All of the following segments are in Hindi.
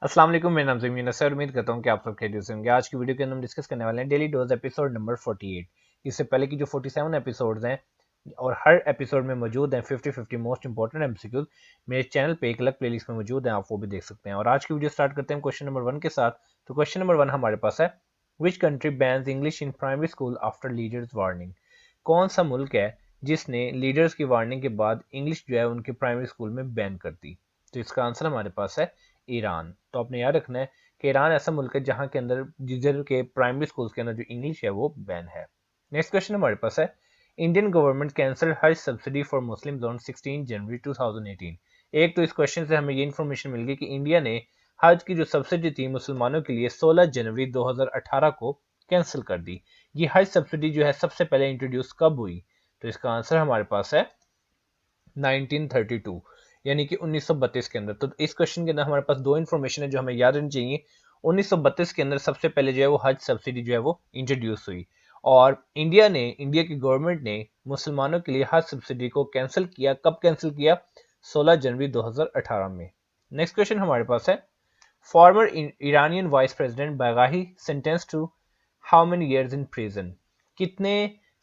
अस्सलाम वालेकुम, मेरा नाम ज़मीन है। उम्मीद करता हूँ कि आप सब खैरियत से होंगे। आज की वीडियो के अंदर हम डिस्कस करने वाले हैं डेली डोज एपिसोड नंबर 48। इससे पहले की जो 47 एपिसोड्स हैं और हर एपिसोड में मौजूद हैं 50-50 मोस्ट इंपॉर्टेंट एमसीक्यूज, मेरे चैनल पे एक अलग प्लेलिस्ट में मौजूद हैं, आप वो भी देख सकते हैं। और आज की वीडियो स्टार्ट करते हैं क्वेश्चन नंबर 1 के साथ। तो क्वेश्चन नंबर 1 हमारे पास है, which country bans English in primary school after leaders warning. कौन सा मुल्क है जिसने लीडर्स की वार्निंग के बाद इंग्लिश जो है उनके प्राइमरी स्कूल में बैन कर दी। तो इसका आंसर हमारे पास है ईरान। तो आपने याद रखना है कि ईरान ऐसा मुल्क है जहां के अंदर जिधर के प्राइमरी स्कूल्स के अंदर जो इंग्लिश है वो बैन है। नेक्स्ट क्वेश्चन हमारे पास है, इंडियन गवर्नमेंट कैंसल हज सब्सिडी फॉर मुस्लिम्स ऑन 16 जनवरी 2018। एक तो इस क्वेश्चन से हमें ये इन्फॉर्मेशन मिल गई कि इंडिया ने हज की जो सब्सिडी थी मुसलमानों के लिए 16 जनवरी 2018 को कैंसिल कर दी। ये हज सब्सिडी जो है सबसे पहले इंट्रोड्यूस कब हुई? तो इसका आंसर हमारे पास है 1932, यानी कि 1932 के अंदर। तो इस क्वेश्चन के अंदर हमारे पास दो इन्फॉर्मेशन है जो हमें याद रखनी चाहिए। 1932 के अंदर सबसे पहले जो है वो हज सब्सिडी जो है वो इंट्रोड्यूस हुई, और इंडिया की गवर्नमेंट ने मुसलमानों के लिए हज सब्सिडी को कैंसिल किया। कब कैंसिल किया? 16 जनवरी 2018 में। नेक्स्ट क्वेश्चन हमारे पास है, former Iranian vice president Baghaei sentence to how many years in prison. कितने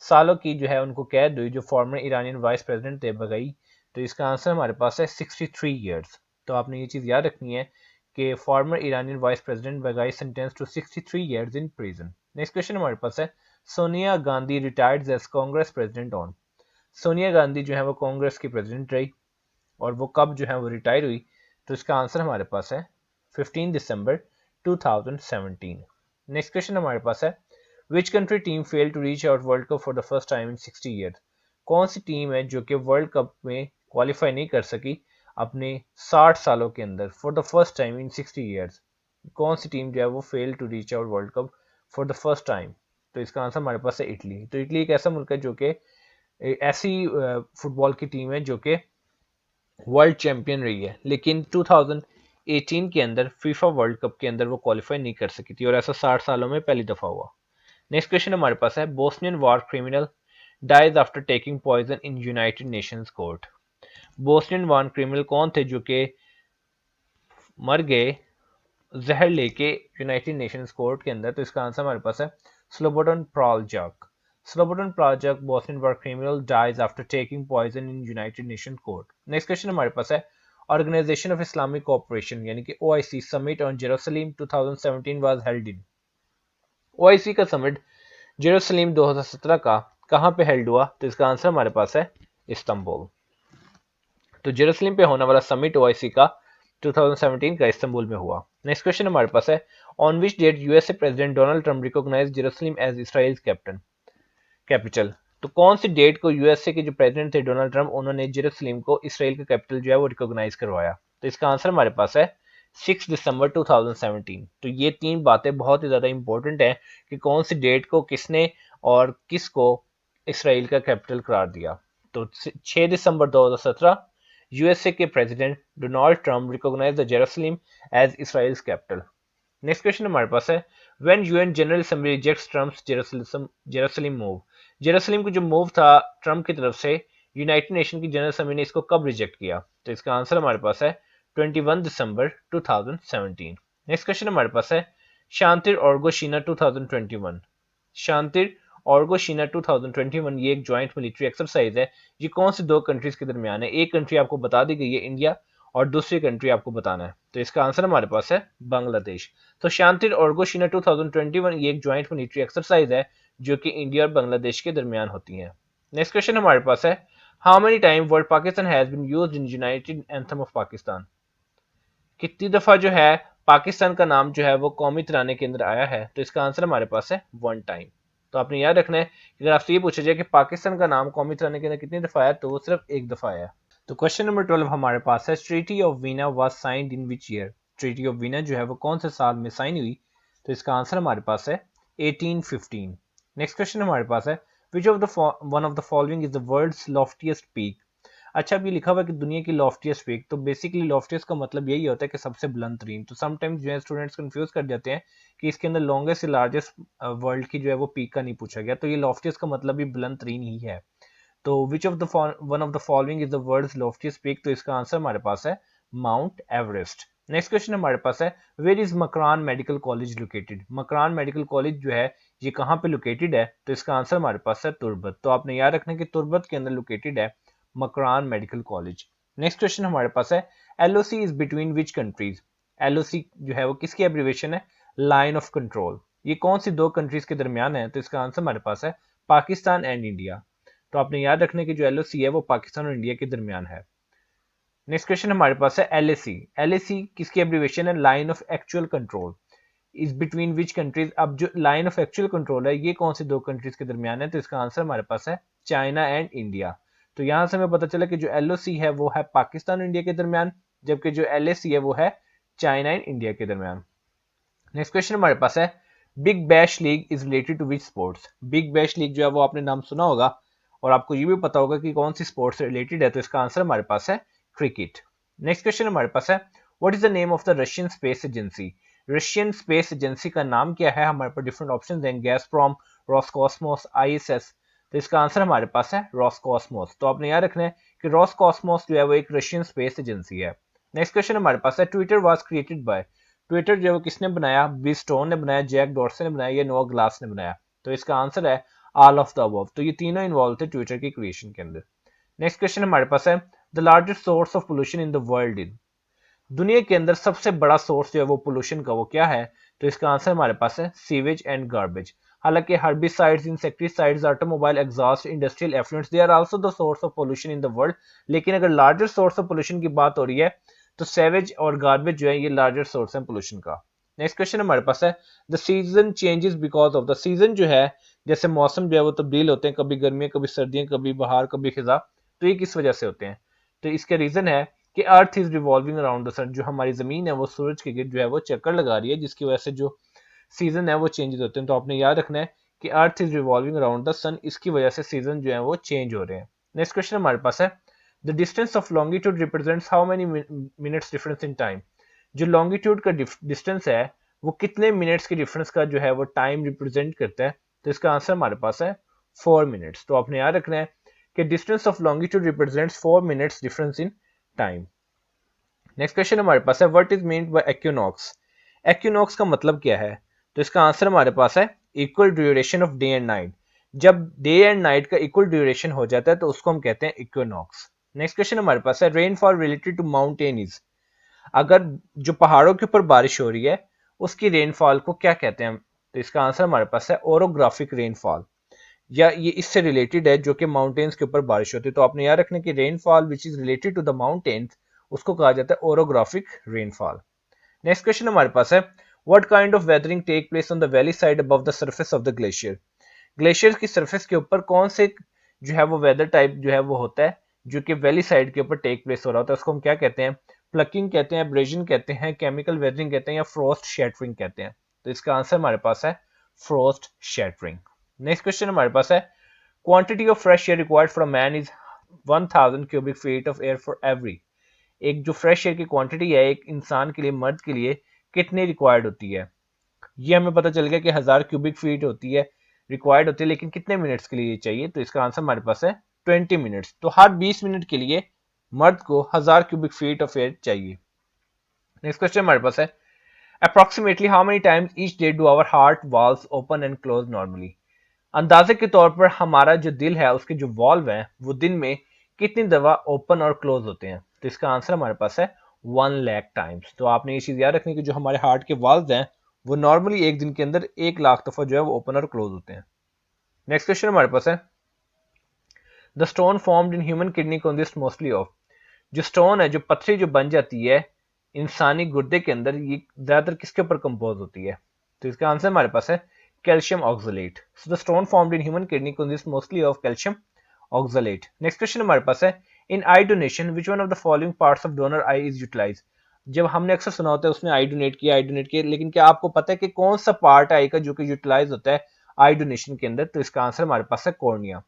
सालों की जो है उनको कैद हुई जो फॉर्मर ईरानियन वाइस प्रेसिडेंट थे बगई? तो इसका आंसर हमारे पास है 63 ईयर्स। तो आपने ये चीज़ याद रखनी है कि former Iranian vice president Baghaei sentence to 63 years in prison. Next question हमारे पास है, Sonia Gandhi retired as Congress president on. Sonia Gandhi जो है वो कांग्रेस की प्रेसिडेंट रही और वो कब जो है वो रिटायर हुई? तो इसका आंसर हमारे पास है 15 दिसंबर 2017। नेक्स्ट क्वेश्चन हमारे पास है, which country team fail to reach out world cup for the first time in 60 years. कौन सी टीम है जो कि वर्ल्ड कप में क्वालिफाई नहीं कर सकी अपने 60 सालों के अंदर? For the first time in 60 years कौन सी टीम जो है वो fail to reach out world cup for the first time? तो इसका आंसर हमारे पास है इटली। तो इटली एक ऐसा मुल्क है जो कि ऐसी फुटबॉल की टीम है जो कि वर्ल्ड चैंपियन रही है, लेकिन 2018 के अंदर फीफा वर्ल्ड कप के अंदर वो क्वालिफाई नहीं कर सकी थी, और ऐसा 60 सालों में पहली दफा हुआ। नेक्स्ट क्वेश्चन हमारे पास है, Bosnian war criminal dies after taking poison in United Nations court. Bosnian war criminal कौन थे जो कि मर गए जहर लेके यूनाइटेड नेशंस कोर्ट के अंदर? तो इसका आंसर हमारे पास है Slobodan Praljak. Slobodan Praljak Bosnian war criminal dies after taking poison in United Nation court. Next question हमारे पास है, ऑर्गेनाइजेशन ऑफ इस्लामिक कोऑपरेशन यानी कि OIC summit on Jerusalem 2017 was held in. OIC का समिट जेरूसलम 2017 का कहां पे हेल्ड हुआ? तो इसका आंसर हमारे पास है इस्तांबुल। तो जेरूसलम पे होने वाला समिट ओआईसी का 2017 का इस्तांबुल में हुआ। नेक्स्ट क्वेश्चन हमारे पास है, on which date USA president Donald Trump recognize Jerusalem as Israel capital. तो कौन सी डेट को यूएसए के जो प्रेसिडेंट थे डोनाल्ड ट्रम्प, उन्होंने जेरूसलम को इसराइल का कैपिटल जो है वो रिकॉग्नाइज करवाया? तो इसका आंसर हमारे पास है 6 दिसंबर 2017। तो ये तीन बातें बहुत ही ज्यादा इंपॉर्टेंट है कि कौन सी डेट को किसने और किसको इसराइल का कैपिटल करार दिया। तो 6 दिसंबर 2017 यूएसए के president Donald Trump recognize the Jerusalem as Israel's capital. Next question हमारे पास है, when UN General Assembly rejects Trump's Jerusalem move. Jerusalem का जो मूव था ट्रम्प की तरफ से, यूनाइटेड नेशन की जनरल असेंबली ने इसको कब रिजेक्ट किया? तो इसका आंसर हमारे पास है 21 दिसंबर 2017। नेक्स्ट क्वेश्चन हमारे पास है, शांतिर ऑर्गोशीना 2021। शांतिर ऑर्गोशीना 2021 ये एक ज्वाइंट मिलिट्री एक्सरसाइज है। ये कौन से दो कंट्रीज के दरमियान है? एक कंट्री आपको बता दी गई है इंडिया, और दूसरी कंट्री आपको बताना है। तो इसका आंसर हमारे पास है बांग्लादेश। तो शांतिर ऑर्गोशीना 2021 ये एक ज्वाइंट मिलिट्री एक्सरसाइज है जो कि इंडिया और बांग्लादेश के दरमियान होती है। नेक्स्ट क्वेश्चन हमारे पास है, how many time word Pakistan has been used in United anthem of Pakistan. कितनी दफा जो है पाकिस्तान का नाम जो है वो कौमी तराने के अंदर आया है? तो इसका आंसर हमारे पास है 1 टाइम। तो आपने याद रखना है कि अगर आपसे ये पूछा जाए कि पाकिस्तान का नाम कौमी तराने के अंदर कितनी दफा आया, तो वो सिर्फ एक दफा आया। तो क्वेश्चन नंबर 12 हमारे पास है, treaty of Veena was signed in which year. Treaty of Veena जो है वो कौन से साल में साइन हुई? तो इसका आंसर हमारे पास है 1815। नेक्स्ट क्वेश्चन हमारे पास है, which of the one of the following is the world's loftiest peak. अच्छा, अभी लिखा हुआ है कि दुनिया की लॉफ्टिएस्ट पीक, तो बेसिकली लॉफ्टिएस्ट का मतलब यही होता है कि सबसे बुलंद तरीन। तो समटाइम्स जो है स्टूडेंट्स कंफ्यूज कर जाते हैं कि इसके अंदर लॉन्गेस्ट या लार्जेस्ट वर्ल्ड की जो है वो पीक का नहीं पूछा गया। तो ये लॉफ्टिएस्ट का मतलब भी बुलंद तरीन ही है। तो which of the one of the following is the world's loftiest peak? तो इसका आंसर हमारे पास है माउंट एवरेस्ट। नेक्स्ट क्वेश्चन हमारे पास है, where is Makran Medical College located. Makran Medical College जो है ये कहाँ पे लोकेटेड है, तो इसका आंसर हमारे पास है तुर्बत। तो आपने याद रखना कि तुर्बत के अंदर लोकेटेड है Makran Medical college. Next question हमारे पास है, LOC is between which countries. LOC जो है वो किसकी एब्रीवेशन है, लाइन ऑफ कंट्रोल। ये कौन सी दो कंट्रीज के दरमियान है, तो इसका आंसर हमारे पास है पाकिस्तान एंड इंडिया। तो आपने याद रखना कि जो एलओसी है वो पाकिस्तान और इंडिया के दरमियान है। नेक्स्ट क्वेश्चन हमारे पास है, एलएसी। एलएसी किसकी एब्रीवेशन है, line of actual control is between which countries. अब जो लाइन ऑफ एक्चुअल कंट्रोल है ये कौन सी दो कंट्रीज के दरमियान है, तो इसका आंसर हमारे पास है चाइना एंड इंडिया। तो यहां से हमें पता चला कि जो एलओसी है वो है पाकिस्तान और इंडिया के दरमियान, जबकि जो एलएसी है वो है चाइना एंड इंडिया के दरमियान। नेक्स्ट क्वेश्चन हमारे पास है, Big Bash League is related to which sports. Big Bash League जो है वो आपने नाम सुना होगा और आपको ये भी पता होगा कि कौन सी स्पोर्ट्स से रिलेटेड है, तो इसका आंसर हमारे पास है क्रिकेट। नेक्स्ट क्वेश्चन हमारे पास है, what is the name of the Russian space agency. Russian space agency का नाम क्या है, हमारे पास डिफरेंट ऑप्शन देंगे, गैसप्रोम, रॉसकॉस्मोस, आईएसएस। तो इसका आंसर हमारे पास है रॉसकॉस्मोस। तो आपने याद रखना है कि रॉसकॉस्मोस जो है वो एक रशियन स्पेस एजेंसी है। नेक्स्ट क्वेश्चन हमारे पास है, Twitter was created by. Twitter जो है वो किसने बनाया, बी स्टोन ने बनाया, जैक डॉर्सन ने बनाया या नोआ ग्लास ने बनाया। तो इसका आंसर है ऑल ऑफ द अबव। तो ये तीनों इन्वॉल्व थे ट्विटर की क्रिएशन के अंदर। नेक्स्ट क्वेश्चन हमारे पास है, the largest source of pollution in the world in. दुनिया के अंदर सबसे बड़ा सोर्स जो है वो पोल्यूशन का वो क्या है, तो इसका आंसर हमारे पास है सीवेज एंड गार्बेज। हालांकि herbicides, insecticides, automobile exhaust, industrial effluents, they are also the source of pollution in the world. लेकिन अगर लार्जर सोर्स ऑफ पोल्यूशन की बात हो रही है तो सेवेज और गार्बेज जो है ये लार्जर सोर्स है पोल्यूशन का। नेक्स्ट क्वेश्चन हमारे पास है, the season changes because of. The season जो है जैसे मौसम जो है वो तब्दील होते हैं, कभी गर्मियां कभी सर्दियां कभी बहार कभी खिजा, तो ये किस वजह से होते हैं, तो इसका रीजन है कि earth is revolving around the sun. जो हमारी जमीन है वो सूरज के गिर्द जो है वो चक्कर लगा रही है, जिसकी वजह से जो सीजन है वो चेंजेस होते हैं। तो आपने याद रखना है कि earth is revolving around the sun, इसकी वजह से सीजन जो है वो चेंज हो रहे हैं। नेक्स्ट क्वेश्चन हमारे पास है, the distance of longitude represents how many minutes difference in time. जो लॉन्गिट्यूड का डिस्टेंस है वो कितने मिनट्स के डिफरेंस का जो है वो टाइम रिप्रेजेंट करता है, तो इसका आंसर हमारे पास है 4 मिनट्स। तो आपने याद रखना है कि distance of longitude represents 4 minutes difference in time. Next question हमारे पास है, व्हाट इज मीन्ड बाय एक्विनॉक्स। एक्विनॉक्स का मतलब क्या है, तो इसका आंसर हमारे पास है equal duration of day and night. जब डे एंड नाइट का इक्वल ड्यूरेशन हो जाता है तो उसको हम कहते हैं इक्विनॉक्स। नेक्स्ट क्वेश्चन हमारे पास है, rainfall related to mountain is. अगर जो पहाड़ों के ऊपर बारिश हो रही है उसकी रेनफॉल को क्या कहते हैं, तो इसका आंसर हमारे पास है ओरोग्राफिक रेनफॉल, या ये इससे रिलेटेड है जो कि माउंटेन्स के ऊपर बारिश होती है। तो आपने याद रखना कि rainfall which is related to the mountains उसको कहा जाता है ओरोग्राफिक रेनफॉल। नेक्स्ट क्वेश्चन हमारे पास है, what kind of weathering take place on the valley side above the surface of the glacier. Glacier की सरफेस के ऊपर कौन से जो है वो वेदर टाइप जो है वो होता है जो कि वैली साइड के ऊपर टेक प्लेस हो रहा होता है, उसको हम क्या कहते हैं, प्लकिंग कहते हैं, एब्रेजन कहते हैं, केमिकल वेदरिंग कहते हैं या फ्रॉस्ट शैटरिंग कहते हैं। तो इसका आंसर हमारे पास है फ्रॉस्ट शैटरिंग। नेक्स्ट क्वेश्चन हमारे पास है, quantity of fresh air required for a man is 1000 cubic feet of air for every. एक जो फ्रेश एयर की क्वांटिटी है एक इंसान के लिए, मर्द के लिए कितनी रिक्वायर्ड होती है, ये हमें पता चल गया कि 1000 क्यूबिक फीट होती है, रिक्वायर्ड होती है, लेकिन कितने मिनट्स के लिए चाहिए, तो इसका आंसर हमारे पास है 20 मिनट्स। तो हर 20 मिनट के लिए मर्द को 1000 क्यूबिक फीट ऑफ एयर चाहिए। नेक्स्ट क्वेश्चन हमारे पास है, approximately how many times each day do our heart valves open and close normally. अंदाजे के तौर पर हमारा जो दिल है उसके जो वॉल्व हैं वो दिन में कितनी दफा ओपन और क्लोज होते हैं, तो इसका आंसर हमारे पास है 1 लाख टाइम्स। तो आपने ये चीज याद रखनी कि जो हमारे हार्ट के वाल्व हैं वो नॉर्मली एक दिन के अंदर 1 लाख दफा जो है वो ओपन और क्लोज होते हैं। नेक्स्ट क्वेश्चन हमारे पास है, the stone formed in human kidney consist mostly of. जो स्टोन है, जो पथरी जो बन जाती है इंसानी गुर्दे के अंदर, ये ज्यादातर किसके ऊपर कंपोज होती है, तो इसका आंसर हमारे पास है calcium oxalate. So the stone formed in human kidney consist mostly of calcium oxalate. Next question हमारे पास है, in eye donation which one of the following parts of donor eye is utilize. जब हमने अक्सर सुना होता है उसने आई डोनेट किया, लेकिन क्या आपको पता है कि कौन सा पार्ट है आई का जो कि यूटिलाइज होता है आई डोनेशन के अंदर, तो इसका आंसर हमारे पास है कॉर्निया।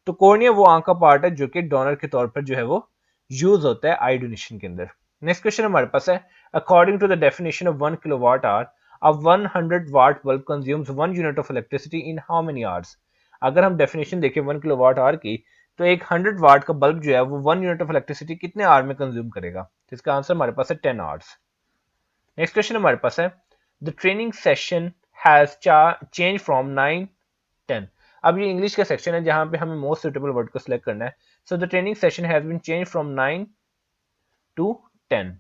तो कॉर्निया वो आंख का पार्ट है जो कि डोनर के तौर पर जो है वो यूज होता है आई डोनेशन के अंदर। नेक्स्ट क्वेश्चन हमारे पास है, according to the definition of 1 kilowatt hour, a 100 watt bulb consumes 1 unit of electricity in how many hours. अगर हम डेफिनेशन देखें 1 किलोवाट आवर की, तो एक 100 वाट का बल्ब जो है वो 1 यूनिट ऑफ इलेक्ट्रिसिटी कितने आवर में कंज्यूम करेगा, तो इसका आंसर हमारे पास है 10 आवर्स। नेक्स्ट क्वेश्चन हमारे पास है the training session has change from 9-10। अब ये इंग्लिश का सेक्शन है जहां पे हमें मोस्ट सुटेबल वर्ड को सिलेक्ट करना है। So the training session has been change from 9-10।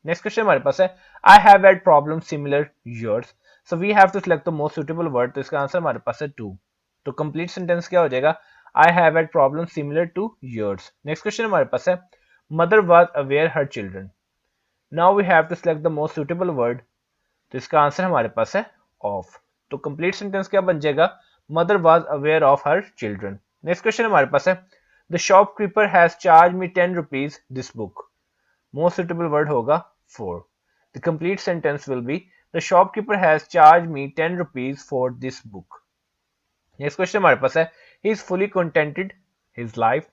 Next question हमारे पास है I have had problem similar yours. So we have to select the most suitable word, तो इसका आंसर हमारे पास है टू। तो कंप्लीट सेंटेंस क्या हो जाएगा, I have had problem similar to yours. Next question हमारे पास है mother was aware her children. Now we have to select the most suitable word, तो इसका आंसर हमारे पास है ऑफ। तो कंप्लीट सेंटेंस क्या बन जाएगा, mother was aware of her children. Next question हमारे पास है the shopkeeper has charge me 10 rupees this book. Most suitable word होगा for. The complete sentence will be the shopkeeper has charge me 10 rupees for this book. Next question हमारे पास है he is fully contented his life.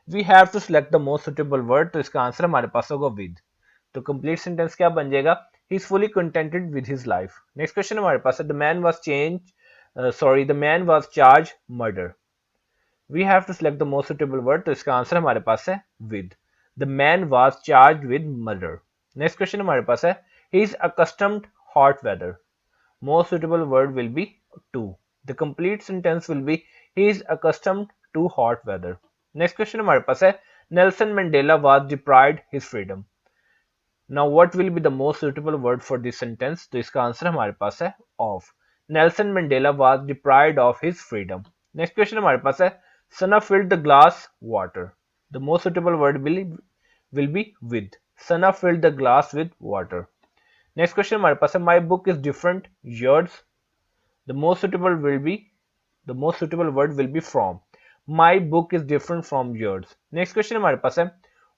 We have to select the most suitable word, तो इसका आंसर हमारे पास होगा विद। तो कंप्लीट सेंटेंस क्या बन जाएगा, he is fully contented with his life. Next question हमारे पास है the man was charge murder. We have to select the most suitable word, तो इसका आंसर हमारे पास है with. The man was charge with murder. Next question हमारे पास है he is accustomed hot weather. Most suitable word will be to. The complete sentence will be he is accustomed to hot weather. Next question हमारे पास है Nelson Mandela was deprived his freedom. Now what will be the most suitable word for this sentence, तो इसका आंसर हमारे पास है of. Nelson Mandela was deprived of his freedom. Next question हमारे पास है Sana filled the glass water. The most suitable word will be with. Sana filled the glass with water. Next question हमारे पास है my book is different yours. The most suitable word will B from. My book is different from yours. Next question हमारे पास है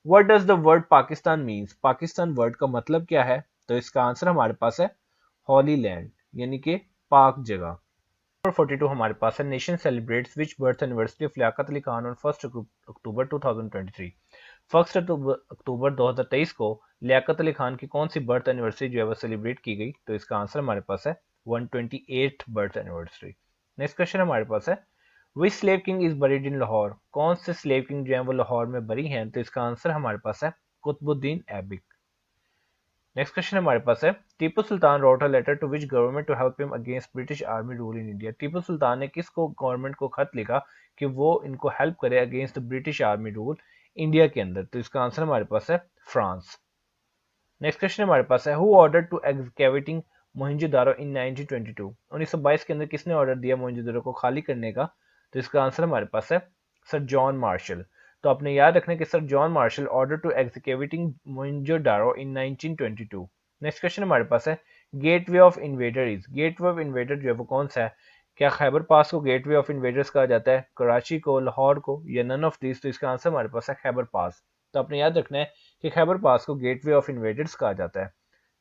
what does the word Pakistan means. Pakistan word का मतलब क्या है, तो इसका आंसर हमारे पास है हॉली लैंड, यानी कि पाक जगह। नंबर 42 हमारे पास है nation celebrates which birth anniversary of Liaquat Ali Khan on 1 अक्टूबर 2023। 1 अक्टूबर 2023 को लियाकत अली खान की कौन सी बर्थ एनिवर्सरी जो है वो सेलिब्रेट की गई, तो इसका आंसर हमारे पास है 128th birth anniversary. Next question हमारे पास है which slave king is buried in Lahore. कौन से स्लेव किंग जो है वो लाहौर में बरी हैं, तो इसका आंसर हमारे पास है कुतुबुद्दीन ऐबिक। नेक्स्ट क्वेश्चन हमारे पास है Tipu Sultan wrote a letter to which government to help him against British army rule in India. Tipu Sultan ने किसको गवर्नमेंट को खत लिखा कि वो इनको हेल्प करे against the British army rule India के अंदर, तो इसका आंसर हमारे पास है फ्रांस। नेक्स्ट क्वेश्चन हमारे पास है who order to excavating Mohenjodaro in 1922। 1922 के अंदर किसने ऑर्डर दिया मोहनजोदारो को खाली करने का, तो इसका आंसर हमारे पास है सर जॉन मार्शल। तो आपने याद रखना कि Sir John Marshall order to excavating Mohenjodaro in 1922। Next question हमारे पास है gateway of invader is. Gateway of invader जो है वो कौन सा है, क्या खैबर पास को गेटवे ऑफ इन्वेडर्स कहा जाता है, कराची को, लाहौर को, या नन ऑफ दिस, तो इसका आंसर हमारे पास है खैबर पास। तो आपने याद रखना है कि खैबर पास को गेटवे ऑफ इन्वेडर्स कहा जाता है।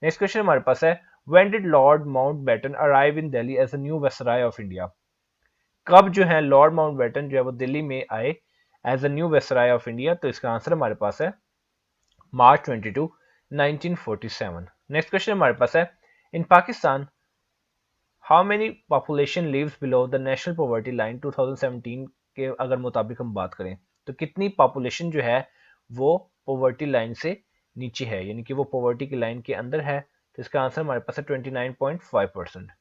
नेक्स्ट क्वेश्चन हमारे पास है when did Lord Mountbatten arrive in Delhi as a new viceroy of India. कब जो है लॉर्ड माउंटबेटन जो है वो दिल्ली में आए as a new viceroy of India, तो इसका आंसर हमारे पास है मार्च 22, 1947। नेक्स्ट क्वेश्चन हमारे पास है in Pakistan how many population lives below the national poverty line 2017 के अगर मुताबिक हम बात करें तो कितनी पॉपुलेशन जो है वो पॉवर्टी लाइन से नीचे है, यानी कि वो पॉवर्टी की लाइन के अंदर है, तो इसका आंसर हमारे पास है 29.5%।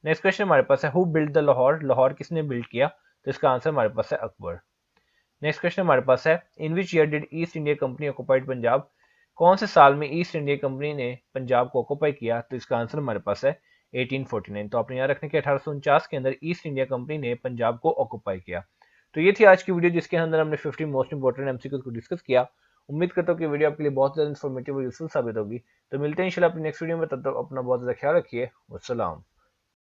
नेक्स्ट क्वेश्चन हमारे पास है who build the Lahore. Lahore किसने बिल्ड किया, तो इसका आंसर हमारे पास है अकबर। नेक्स्ट क्वेश्चन हमारे पास है in which year did East India Company occupied Punjab. कौन से साल में ईस्ट इंडिया कंपनी ने पंजाब को ऑक्युपाई किया, तो इसका आंसर हमारे पास है 1849। तो आपने याद रखने के 1849 के अंदर ईस्ट इंडिया कंपनी ने पंजाब को ऑक्युपाई किया। तो ये थी आज की वीडियो जिसके अंदर हमने 50 मोस्ट इंपोर्टेंट एमसीक्यूज को डिस्कस किया। उम्मीद करता हूँ कि वीडियो आपके लिए बहुत ज़्यादा इन्फॉर्मेटिव और यूजफुल साबित होगी। तो मिलते हैं इंशाल्लाह अपनी नेक्स्ट वीडियो में, तब तक अपना बहुत ज़्यादा ख्याल रखिए। वस्सलाम।